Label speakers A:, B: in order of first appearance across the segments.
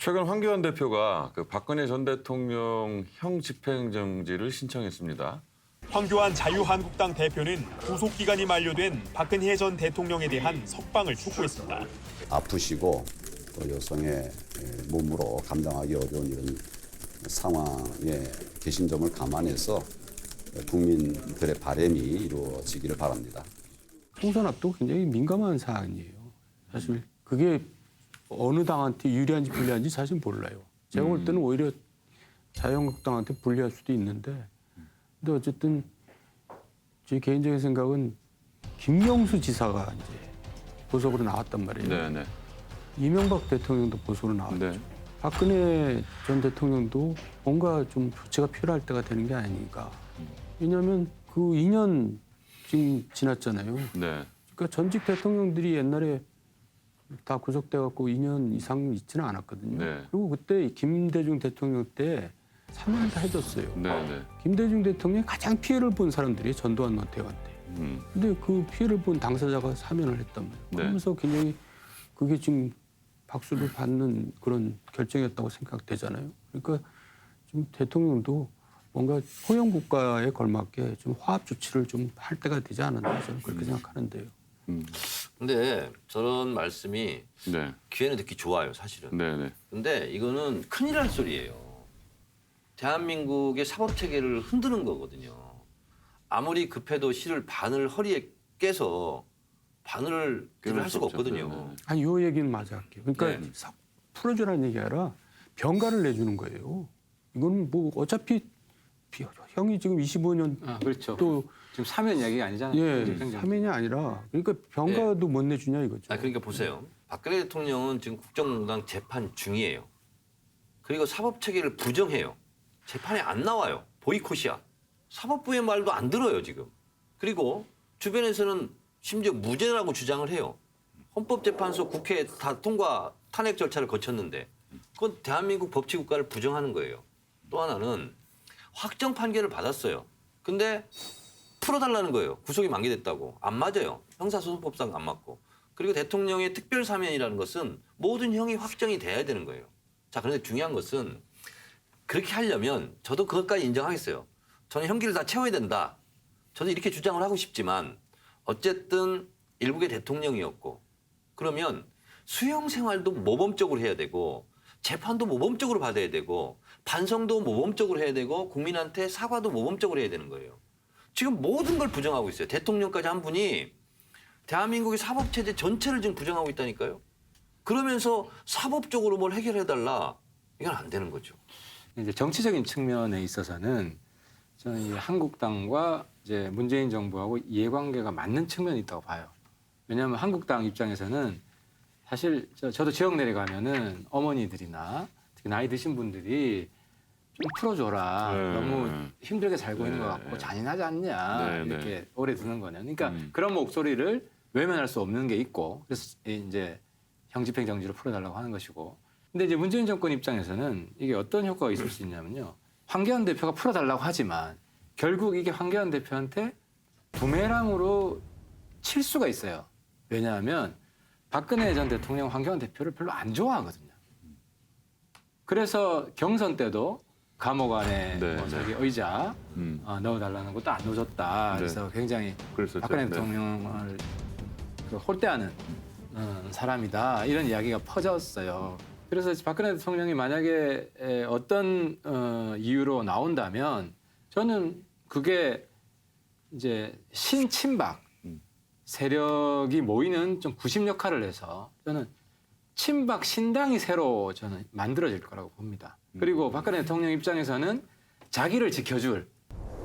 A: 최근 황교안 대표가 그 박근혜 전 대통령 형 집행정지를 신청했습니다.
B: 황교안 자유한국당 대표는 구속기간이 만료된 박근혜 전 대통령에 대한 석방을 촉구했습니다.
C: 아프시고 또 여성의 몸으로 감당하기 어려운 이런 상황에 계신 점을 감안해서 국민들의 바람이 이루어지기를 바랍니다.
D: 총선 앞두고 굉장히 민감한 사안이에요. 사실 그게 어느 당한테 유리한지 불리한지 사실 몰라요. 제가 볼 때는 오히려 자유한국당한테 불리할 수도 있는데, 근데 어쨌든 제 개인적인 생각은 김경수 지사가 이제 보석으로 나왔단 말이에요.
A: 네네.
D: 이명박 대통령도 보석으로 나왔죠.
A: 네.
D: 박근혜 전 대통령도 뭔가 좀 조치가 필요할 때가 되는 게 아닌가. 왜냐하면 그 2년 지금 지났잖아요.
A: 네.
D: 그러니까 전직 대통령들이 옛날에 다 구속돼 갖고 2년 이상 있지는 않았거든요.
A: 네.
D: 그리고 그때 김대중 대통령 때 사면을 다 해줬어요.
A: 네네.
D: 김대중 대통령이 가장 피해를 본 사람들이 전두환 노태우한 때. 근데 그 피해를 본 당사자가 사면을 했단 말이에요.
A: 네.
D: 그러면서 굉장히 그게 지금 박수를 받는 그런 결정이었다고 생각되잖아요. 그러니까 좀 대통령도 뭔가 호영 국가에 걸맞게 좀 화합 조치를 좀 할 때가 되지 않았나 저는 그렇게 생각하는데요.
E: 근데 저런 말씀이
A: 네.
E: 귀에는 듣기 좋아요, 사실은.
A: 네네.
E: 근데 이거는 큰일 날 소리예요. 대한민국의 사법 체계를 흔드는 거거든요. 아무리 급해도 실을 바늘 허리에 깨서 바늘을 할 수가 없거든요.
A: 네네.
D: 아니 요 얘기는 맞아 할게요. 그러니까
E: 네.
D: 풀어주라는 얘기 아니라 병가를 내주는 거예요. 이건 뭐 어차피 형이 지금 25년
F: 아, 그렇죠.
D: 또
F: 지금 사면 이야기가 아니잖아요.
D: 예,
F: 집행정지.
D: 3년이 아니라 그러니까 병가도 못 내주냐 이거죠.
E: 그러니까 보세요. 박근혜 대통령은 지금 국정농단 재판 중이에요. 그리고 사법 체계를 부정해요. 재판에 안 나와요. 보이콧이야. 사법부의 말도 안 들어요, 지금. 그리고 주변에서는 심지어 무죄라고 주장을 해요. 헌법재판소 국회 다 통과 탄핵 절차를 거쳤는데 그건 대한민국 법치국가를 부정하는 거예요. 또 하나는 확정 판결을 받았어요. 근데 풀어달라는 거예요. 구속이 만기됐다고. 안 맞아요. 형사소송법상 안 맞고. 그리고 대통령의 특별사면이라는 것은 모든 형이 확정이 돼야 되는 거예요. 자, 그런데 중요한 것은 그렇게 하려면 저도 그것까지 인정하겠어요. 저는 형기를 다 채워야 된다. 저도 이렇게 주장을 하고 싶지만 어쨌든 일국의 대통령이었고 그러면 수용 생활도 모범적으로 해야 되고 재판도 모범적으로 받아야 되고 반성도 모범적으로 해야 되고 국민한테 사과도 모범적으로 해야 되는 거예요. 지금 모든 걸 부정하고 있어요. 대통령까지 한 분이 대한민국의 사법체제 전체를 지금 부정하고 있다니까요. 그러면서 사법적으로 뭘 해결해달라. 이건 안 되는 거죠.
F: 이제 정치적인 측면에 있어서는 저는 이 한국당과 이제 문재인 정부하고 이해관계가 맞는 측면이 있다고 봐요. 왜냐하면 한국당 입장에서는 사실 저도 지역 내려가면은 어머니들이나 특히 나이 드신 분들이 좀 풀어줘라.
A: 네.
F: 너무 힘들게 살고 있는
A: 네.
F: 것 같고 잔인하지 않냐.
A: 네.
F: 이렇게 오래 두는 거는. 그러니까 그런 목소리를 외면할 수 없는 게 있고 그래서 이제 형집행정지를 풀어달라고 하는 것이고. 근데 이제 문재인 정권 입장에서는 이게 어떤 효과가 있을 수 있냐면요. 황교안 대표가 풀어달라고 하지만 결국 이게 황교안 대표한테 부메랑으로 칠 수가 있어요. 왜냐하면 박근혜 전 대통령 황교안 대표를 별로 안 좋아하거든요. 그래서 경선 때도 감옥 안에
A: 네,
F: 뭐
A: 네.
F: 저기 의자 넣어달라는 것도 안 넣어줬다.
A: 네.
F: 그래서 굉장히
A: 그랬었죠.
F: 박근혜
A: 네.
F: 대통령을 그 홀대하는 사람이다. 이런 이야기가 퍼졌어요. 그래서 박근혜 대통령이 만약에 어떤 이유로 나온다면 저는 그게 이제 신친박 세력이 모이는 좀 구심 역할을 해서 저는 친박 신당이 새로 저는 만들어질 거라고 봅니다. 그리고 박근혜 대통령 입장에서는 자기를 지켜줄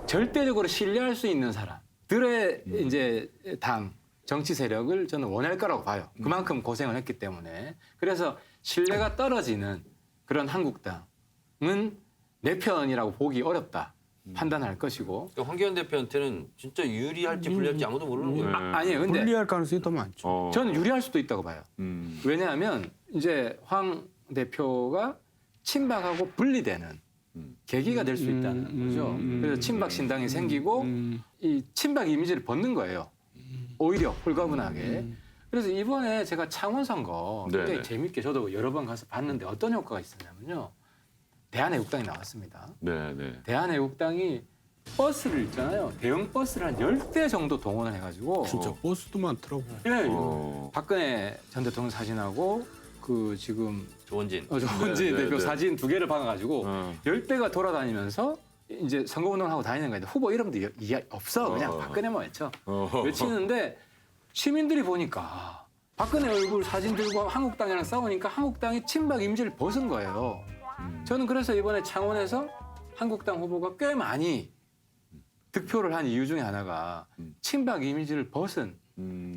F: 절대적으로 신뢰할 수 있는 사람들의 이제 당 정치 세력을 저는 원할 거라고 봐요. 그만큼 고생을 했기 때문에. 그래서 신뢰가 떨어지는 그런 한국당은 내 편이라고 보기 어렵다. 판단할 것이고.
E: 그러니까 황교안 대표한테는 진짜 유리할지 불리할지 아무도 모르는 거예요.
F: 아니에요. 근데
D: 불리할 가능성이 더 많죠.
F: 저는 유리할 수도 있다고 봐요. 왜냐하면 이제 황 대표가 친박하고 분리되는 계기가 될 수 있다는 거죠. 그래서 친박 신당이 생기고 이 친박 이미지를 벗는 거예요. 오히려 홀가분하게. 그래서 이번에 제가 창원 선거 굉장히
A: 네네.
F: 재밌게 저도 여러 번 가서 봤는데 어떤 효과가 있었냐면요. 대한애국당이 나왔습니다.
A: 네, 네.
F: 대한애국당이 버스를 있잖아요. 대형 버스를 한 10대 정도 동원을 해가지고
D: 진짜 버스도 많더라고.
F: 예,
A: 어.
F: 박근혜 전 대통령 사진하고 그 지금
E: 조원진.
F: 조원진
A: 네,
F: 대표
A: 네.
F: 사진 2개를 박아가지고
A: 어.
F: 10대가 돌아다니면서 이제 선거운동을 하고 다니는 건데 후보 이름도 없어. 그냥 박근혜만 외쳐. 외치는데 시민들이 보니까 박근혜 얼굴 사진 들고 한국당이랑 싸우니까 한국당이 친박 이미지를 벗은 거예요. 저는 그래서 이번에 창원에서 한국당 후보가 꽤 많이 득표를 한 이유 중에 하나가 친박 이미지를 벗은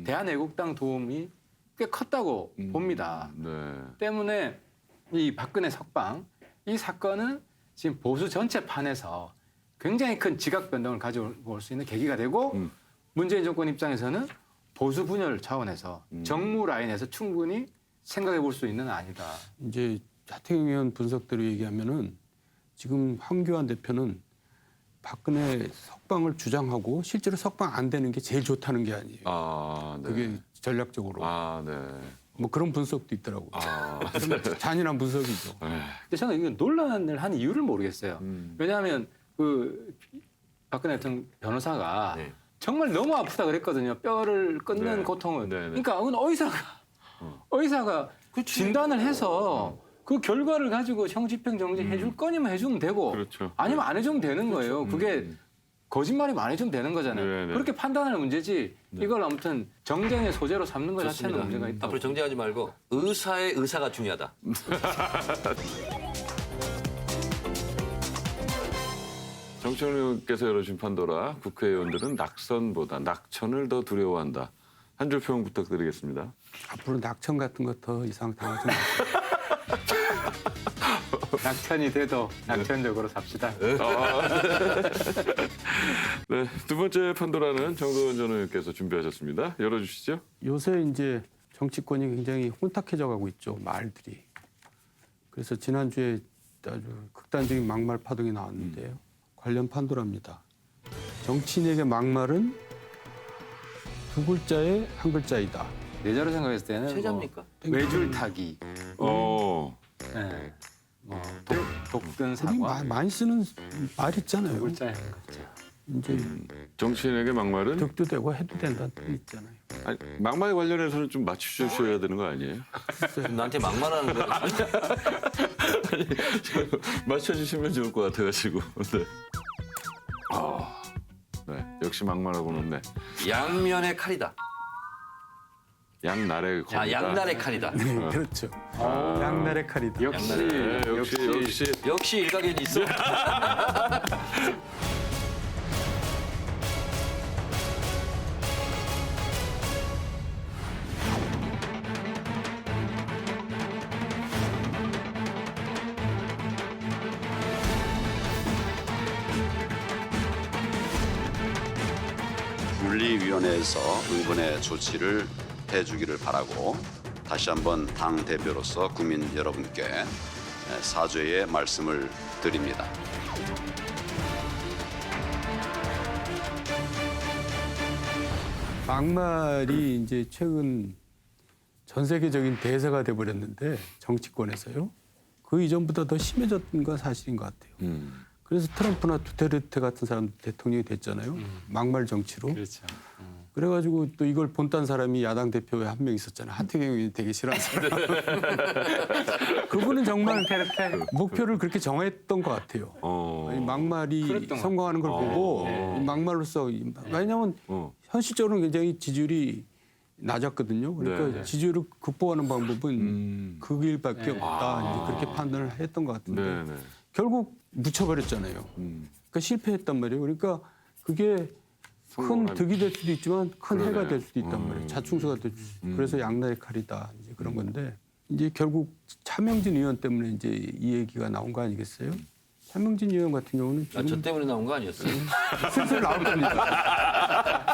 F: 대한애국당 도움이 꽤 컸다고 봅니다.
A: 네.
F: 때문에 이 박근혜 석방 이 사건은 지금 보수 전체 판에서 굉장히 큰 지각 변동을 가져올 수 있는 계기가 되고 문재인 정권 입장에서는 보수 분열 차원에서 정무 라인에서 충분히 생각해 볼 수 있는 아니다.
D: 이제 하태경 의원 분석대로 얘기하면은 지금 황교안 대표는 박근혜 석방을 주장하고 실제로 석방 안 되는 게 제일 좋다는 게 아니에요.
A: 아, 네.
D: 그게 전략적으로.
A: 아, 네.
D: 뭐 그런 분석도 있더라고요.
A: 아,
D: 잔인한 분석이죠.
A: 네.
F: 근데 저는 이거 논란을 한 이유를 모르겠어요.
A: 음.
F: 왜냐하면 그 박근혜 대통령 변호사가
E: 네.
F: 정말 너무 아프다 그랬거든요. 뼈를 끊는
A: 네.
F: 고통은.
A: 네, 네.
F: 그러니까 의사가 진단을 해서 그 결과를 가지고 형집행정지 해줄 거니면 해주면 되고
A: 그렇죠.
F: 아니면 안 해주면 되는 거예요. 그게 거짓말이면 안 해주면 되는 거잖아요.
A: 네, 네.
F: 그렇게 판단하는 문제지 이걸 아무튼 정쟁의 소재로 삼는 것 자체는
E: 좋습니다.
F: 문제가 있다.
E: 앞으로 정쟁하지 말고 의사의 의사가 중요하다.
A: 정치원 의원께서 열어준 판도라 국회의원들은 낙선보다 낙천을 더 두려워한다. 한 줄 평 부탁드리겠습니다.
D: 앞으로 낙천 같은 거 더 이상 당하지 마세요.
F: 낙천이 돼도 낙천적으로 삽시다.
A: 네, 두 번째 판도라는 정도원 전 의원께서 준비하셨습니다. 열어주시죠.
D: 요새 이제 정치권이 굉장히 혼탁해져 가고 있죠. 말들이. 그래서 지난주에 아주 극단적인 막말 파동이 나왔는데요. 관련 판도라입니다. 정치인에게 막말은 두 글자의 한 글자이다.
F: 내자로 생각했을 때는
E: 최자입니까?
F: 뭐 외줄타기, 네. 뭐 독든
D: 우리
F: 사과,
D: 많이 쓰는 말 있잖아요.
F: 두 글자의 한 글자.
D: 이제
A: 정치인에게 막말은
D: 득도 되고 해도 된다는 뜻 있잖아요.
A: 아니, 막말 관련해서는 좀 맞추셔야 되는 거 아니에요?
E: 나한테 막말하는 거.
A: 맞춰주시면 좋을 것 같아가지고. 네. 아, 네, 역시 막말하고는 네.
E: 양면의 칼이다.
A: 양날의 검이다.
E: 자, 양날의 칼이다.
D: 그렇죠. 양날의 칼이다.
F: 역시
A: 네, 역시.
E: 역시 일가견이 있어.
C: 윤리위원회에서 응분의 조치를 해주기를 바라고 다시 한번 당 대표로서 국민 여러분께 사죄의 말씀을 드립니다.
D: 막말이 이제 최근 전 세계적인 대세가 돼버렸는데 정치권에서요. 그 이전보다 더 심해졌던 건 사실인 것 같아요. 그래서 트럼프나 두테르테 같은 사람 대통령이 됐잖아요. 막말 정치로.
F: 그렇죠.
D: 그래가지고 또 이걸 본딴 사람이 야당 대표에 한 명 있었잖아요. 하태경 의원이 되게 싫어하는 사람. 그분은 정말 목표를 그렇게 정했던 것 같아요. 이 막말이
F: 그랬던 것
D: 성공하는 걸 보고 이 막말로서 왜냐하면 현실적으로는 굉장히 지지율이 낮았거든요. 그러니까
A: 네.
D: 지지율을 극복하는 방법은 그 길밖에 없다. 이제 그렇게 판단을 했던 것 같은데
A: 네, 네.
D: 결국 묻혀버렸잖아요. 그러니까 실패했단 말이에요. 그러니까 그게 큰
A: 성공한-
D: 득이 될 수도 있지만 큰
A: 그러네.
D: 해가 될 수도 있단 말이에요. 자충수가 될 수. 그래서 양날의 칼이다. 이제 그런 건데 이제 결국 차명진 의원 때문에 이제 이 얘기가 나온 거 아니겠어요? 차명진 의원 같은 경우는
E: 아, 저 때문에 나온 거 아니었어요?
D: 슬슬 나올 겁니다.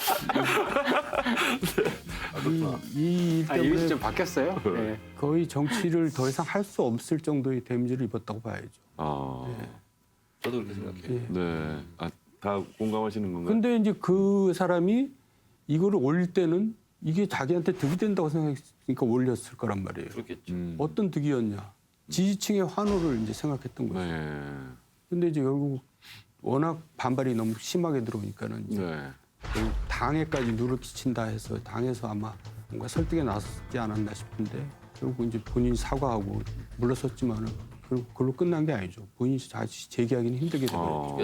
D: 이일
F: 아, 이미지
D: 때문에
F: 좀 바뀌었어요. 네.
D: 거의 정치를 더 이상 할 수 없을 정도의 데미지를 입었다고 봐야죠.
A: 아,
E: 저도 그렇게 생각해요.
D: 예.
A: 네. 아, 다 공감하시는 건가요?
D: 근데 이제 그 사람이 이거를 올릴 때는 이게 자기한테 득이 된다고 생각했으니까 올렸을 거란 말이에요.
E: 그렇겠죠.
D: 어떤 득이었냐? 지지층의 환호를 이제 생각했던 거죠.
A: 네.
D: 근데 이제 결국 워낙 반발이 너무 심하게 들어오니까는 이제
A: 네.
D: 결국 당에까지 누를 끼친다 해서 당에서 아마 뭔가 설득에 나섰지 않았나 싶은데 결국 이제 본인이 사과하고 물러섰지만은 그걸로 끝난 게 아니죠. 본인이 다시 재기하기는 힘들게 되거든요.
A: 어.